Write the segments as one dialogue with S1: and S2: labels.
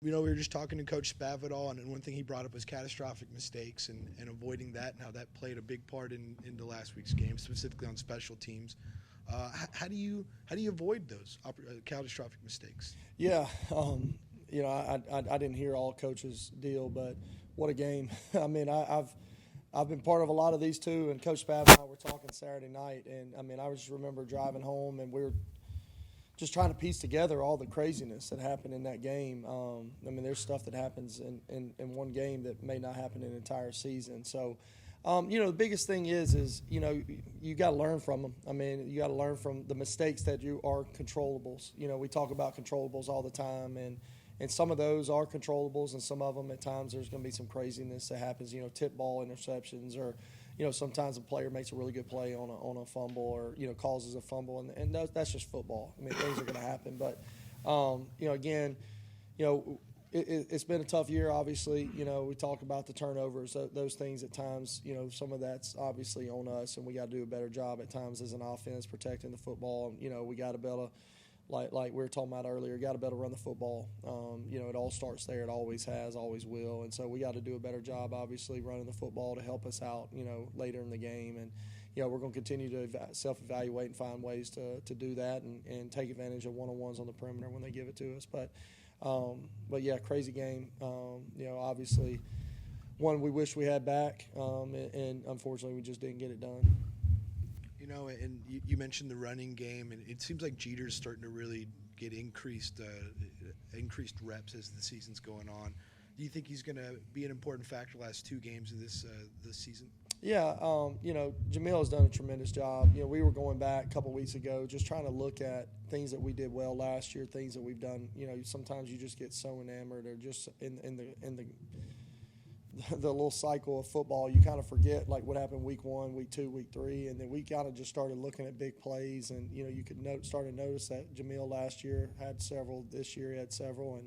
S1: We were just talking to Coach Spavital, and one thing he brought up was catastrophic mistakes and avoiding that, and how that played a big part in the last week's game, specifically on special teams. How do you avoid those catastrophic mistakes?
S2: Yeah, I didn't hear all Coach's deal, but what a game! I mean, I've been part of a lot of these too, and Coach Spavital and I were talking Saturday night, and I mean, I just remember driving home, and we were just trying to piece together all the craziness that happened in that game. I mean, there's stuff that happens in one game that may not happen in an entire season. So, the biggest thing is you got to learn from them. I mean, you got to learn from the mistakes that you are controllables. We talk about controllables all the time, and some of those are controllables, and some of them at times there's going to be some craziness that happens. Tip ball interceptions, or sometimes a player makes a really good play on a fumble, or causes a fumble, and that's just football. I mean, things are going to happen, but again, it's been a tough year. Obviously, we talk about the turnovers, those things at times. Some of that's obviously on us, and we got to do a better job at times as an offense protecting the football. And we got to be able to, like we were talking about earlier, got to be able to run the football. It all starts there. It always has, always will. And so we got to do a better job, obviously, running the football to help us out, later in the game. And, we're going to continue to self-evaluate and find ways to do that and take advantage of one-on-ones on the perimeter when they give it to us. But yeah, crazy game. Obviously, one we wish we had back, and unfortunately we just didn't get it done.
S1: And you mentioned the running game, and it seems like Jeter's starting to really get increased reps as the season's going on. Do you think he's going to be an important factor the last two games of this season?
S2: Yeah, Jamil has done a tremendous job. We were going back a couple weeks ago just trying to look at things that we did well last year, things that we've done. Sometimes you just get so enamored or just in the little cycle of football, you kind of forget like what happened week 1, week 2, week 3, and then we kind of just started looking at big plays, and you could start to notice that Jamil last year had several, this year he had several,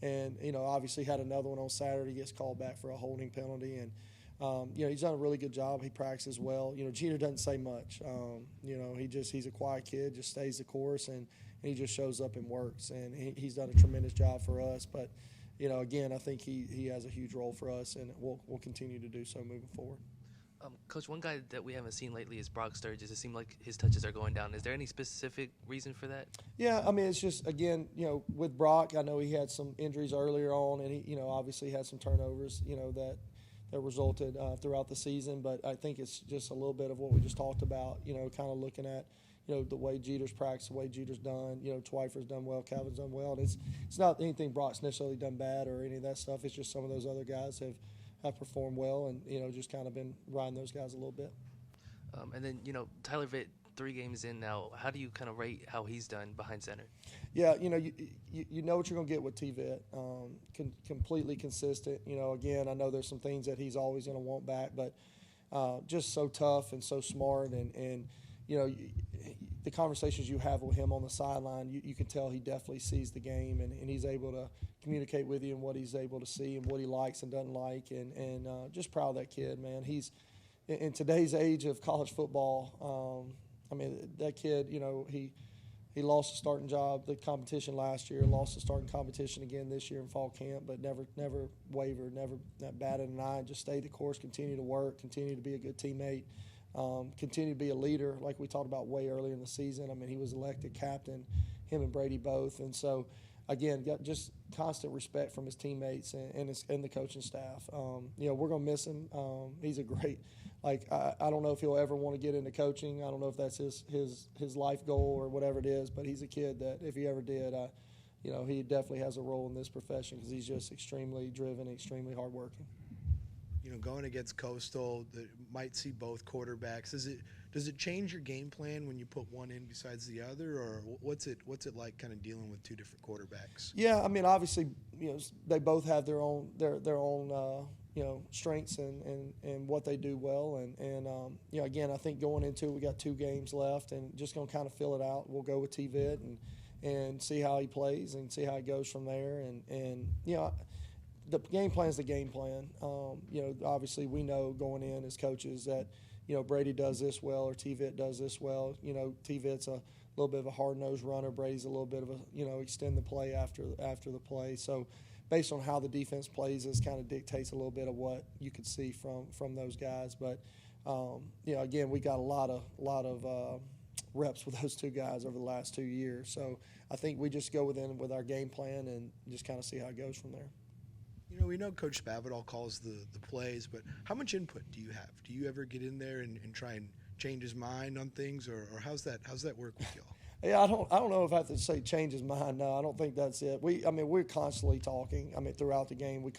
S2: and obviously had another one on Saturday, gets called back for a holding penalty, and he's done a really good job. He practices well. Jeter doesn't say much. He's a quiet kid, just stays the course, and he just shows up and works, and he's done a tremendous job for us. But again, I think he has a huge role for us, and we'll continue to do so moving forward.
S3: Coach, one guy that we haven't seen lately is Brock Sturgis. It seemed like his touches are going down. Is there any specific reason for that?
S2: Yeah, I mean, it's just, again, with Brock, I know he had some injuries earlier on, and he, obviously had some turnovers, that resulted throughout the season. But I think it's just a little bit of what we just talked about, kind of looking at, the way Jeter's practiced, the way Jeter's done. Twyfer's done well, Calvin's done well. And it's not anything Brock's necessarily done bad or any of that stuff. It's just some of those other guys have performed well, and just kind of been riding those guys a little bit.
S3: And then Tyler Vitt, 3 games in now. How do you kind of rate how he's done behind center?
S2: Yeah, you know what you're going to get with T-Vitt. Completely consistent. Again, I know there's some things that he's always going to want back, but just so tough and so smart, and the conversations you have with him on the sideline, you can tell he definitely sees the game, and he's able to communicate with you and what he's able to see and what he likes and doesn't like, and just proud of that kid, man. He's in today's age of college football. I mean, that kid, he lost the starting job, the competition last year, lost the starting competition again this year in fall camp, but never wavered, never batted an eye, just stayed the course, continue to work, continue to be a good teammate, continue to be a leader like we talked about way earlier in the season. I mean, he was elected captain, him and Brady both. And so, again, got just constant respect from his teammates and the coaching staff. We're going to miss him. He's a great – I don't know if he'll ever want to get into coaching. I don't know if that's his life goal or whatever it is, but he's a kid that if he ever did, he definitely has a role in this profession because he's just extremely driven, extremely hardworking.
S1: Going against Coastal, might see both quarterbacks. Does it change your game plan when you put one in besides the other, or what's it like kind of dealing with two different quarterbacks?
S2: Yeah, I mean, obviously, they both have their own strengths and what they do well, and again, I think going into we got 2 games left and just gonna kind of fill it out. We'll go with T-Vitt and see how he plays and see how it goes from there, and the game plan is the game plan. Obviously we know going in as coaches that, Brady does this well or T-Vitt does this well. T-Vitt's a little bit of a hard-nosed runner. Brady's a little bit of a, extend the play after the play. So based on how the defense plays, this kind of dictates a little bit of what you could see from those guys. But, again, we got a lot of reps with those two guys over the last 2 years. So I think we just go with our game plan and just kind of see how it goes from there.
S1: We know Coach Spavital calls the plays, but how much input do you have? Do you ever get in there and try and change his mind on things, or how's that work with y'all?
S2: Yeah, I don't know if I have to say change his mind. No, I don't think that's it. We're constantly talking. Throughout the game,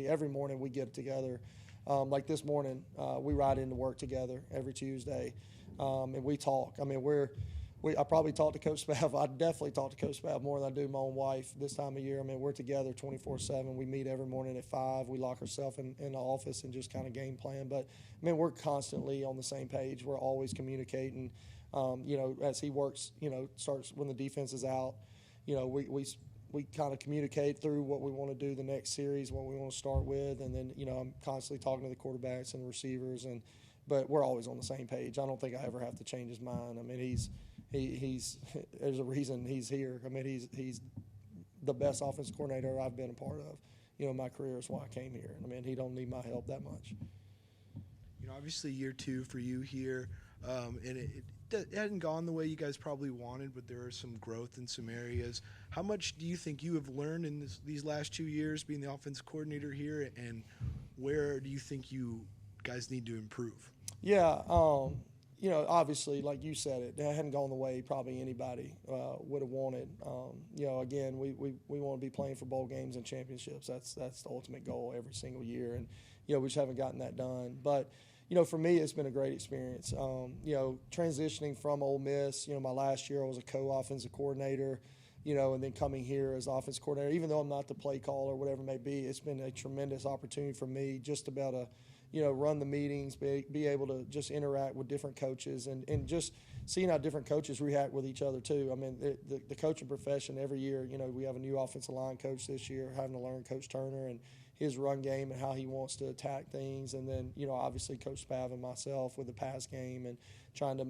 S2: every morning we get together. Like this morning, we ride into work together every Tuesday, and we talk. I probably talk to Coach Spav. I definitely talk to Coach Spav more than I do my own wife this time of year. We're together 24/7. We meet every morning at 5. We lock ourselves in the office and just kind of game plan. But, we're constantly on the same page. We're always communicating. As he works, starts when the defense is out, we kind of communicate through what we want to do the next series, what we want to start with. And then, I'm constantly talking to the quarterbacks and the receivers. But we're always on the same page. I don't think I ever have to change his mind. He's there's a reason he's here. He's the best offensive coordinator I've been a part of. In my career is why I came here. He don't need my help that much.
S1: Obviously year 2 for you here, and it hadn't gone the way you guys probably wanted, but there are some growth in some areas. How much do you think you have learned in these last 2 years being the offensive coordinator here, and where do you think you guys need to improve?
S2: Yeah, obviously, like you said, it hadn't gone the way probably anybody would have wanted. Again, we want to be playing for bowl games and championships. That's the ultimate goal every single year, and we just haven't gotten that done. But for me, it's been a great experience. Transitioning from Ole Miss, my last year I was a co-offensive coordinator, and then coming here as offensive coordinator. Even though I'm not the play caller or whatever it may be, it's been a tremendous opportunity for me just to be able to run the meetings, be able to just interact with different coaches and just seeing how different coaches react with each other too. The coaching profession every year, we have a new offensive line coach this year, having to learn Coach Turner and his run game and how he wants to attack things. And then, obviously Coach Spav and myself with the pass game and trying to,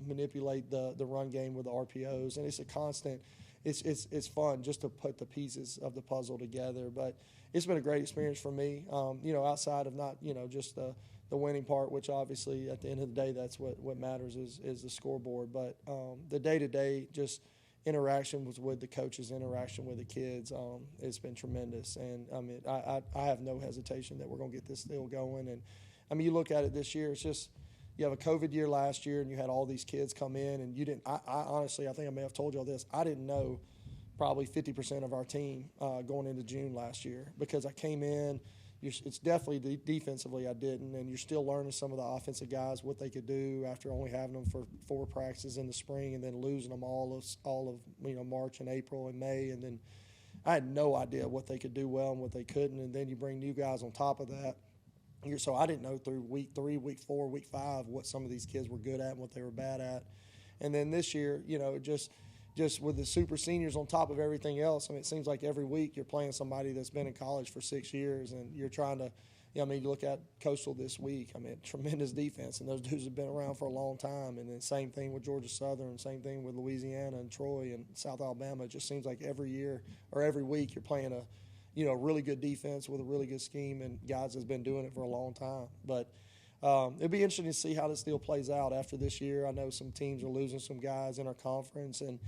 S2: manipulate the run game with the RPOs. And it's a constant, it's fun just to put the pieces of the puzzle together. But it's been a great experience for me, outside of not, just the winning part, which obviously at the end of the day, that's what matters is the scoreboard. But the day-to-day just interaction with the coaches, interaction with the kids, it's been tremendous. And, I have no hesitation that we're going to get this deal going. And, you look at it this year, it's just you have a COVID year last year and you had all these kids come in and you didn't – I honestly, I think I may have told you all this. I didn't know probably 50% of our team going into June last year because I came in. It's definitely defensively I didn't, and you're still learning some of the offensive guys what they could do after only having them for 4 practices in the spring and then losing them all of March and April and May, and then I had no idea what they could do well and what they couldn't, and then you bring new guys on top of that. So I didn't know through week 3, week 4, week 5 what some of these kids were good at and what they were bad at, and then this year, just with the super seniors on top of everything else, it seems like every week you're playing somebody that's been in college for 6 years, and you're trying to, you look at Coastal this week. Tremendous defense, and those dudes have been around for a long time. And then same thing with Georgia Southern, same thing with Louisiana and Troy and South Alabama. It just seems like every year or every week you're playing a really good defense with a really good scheme, and guys has been doing it for a long time. But it'll be interesting to see how this deal plays out after this year. I know some teams are losing some guys in our conference, and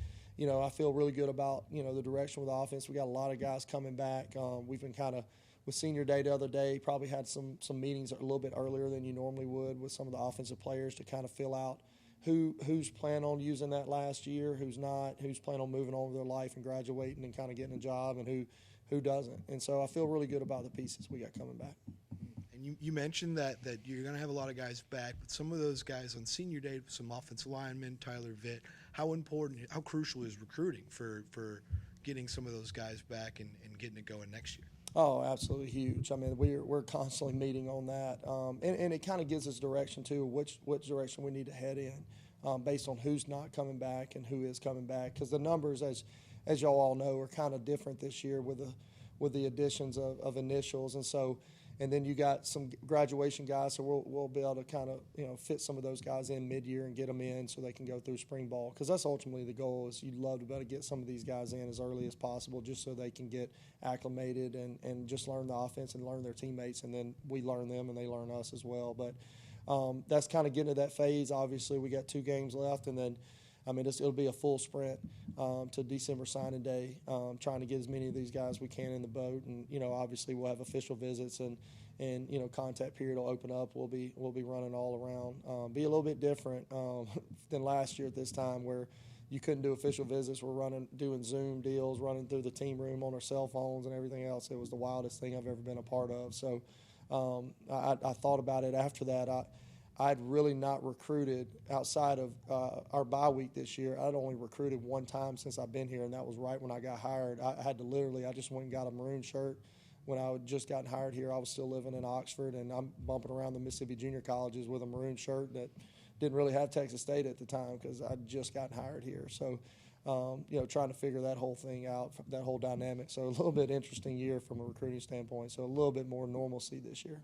S2: I feel really good about the direction with the offense. We got a lot of guys coming back. We've been kind of with senior day the other day. Probably had some meetings a little bit earlier than you normally would with some of the offensive players to kind of fill out who's planning on using that last year, who's not, who's planning on moving on with their life and graduating and kind of getting a job, and who doesn't. And so I feel really good about the pieces we got coming back.
S1: You mentioned that you're going to have a lot of guys back, but some of those guys on senior day, some offensive linemen, Tyler Vitt, how crucial is recruiting for getting some of those guys back and getting it going next year?
S2: Oh, absolutely huge. We're constantly meeting on that, and it kind of gives us direction too, which direction we need to head in, based on who's not coming back and who is coming back. Because the numbers, as y'all all know, are kind of different this year with the additions of initials, and so and then you got some graduation guys, so we'll be able to kind of fit some of those guys in mid-year and get them in so they can go through spring ball, because that's ultimately the goal. Is you'd love to be able to get some of these guys in as early as possible, just so they can get acclimated and just learn the offense and learn their teammates, and then we learn them and they learn us as well. But that's kind of getting to that phase. Obviously, we got 2 games left, and then it'll be a full sprint to December signing day, trying to get as many of these guys we can in the boat. And obviously we'll have official visits, and contact period will open up. We'll be running all around. Be a little bit different than last year at this time, where you couldn't do official visits. We're doing Zoom deals, running through the team room on our cell phones and everything else. It was the wildest thing I've ever been a part of. So I thought about it after that. I'd really not recruited outside of our bye week this year. I'd only recruited one time since I've been here, and that was right when I got hired. I just went and got a maroon shirt when I had just gotten hired here. I was still living in Oxford, and I'm bumping around the Mississippi junior colleges with a maroon shirt that didn't really have Texas State at the time because I'd just gotten hired here. So, trying to figure that whole thing out, that whole dynamic. So a little bit interesting year from a recruiting standpoint. So a little bit more normalcy this year.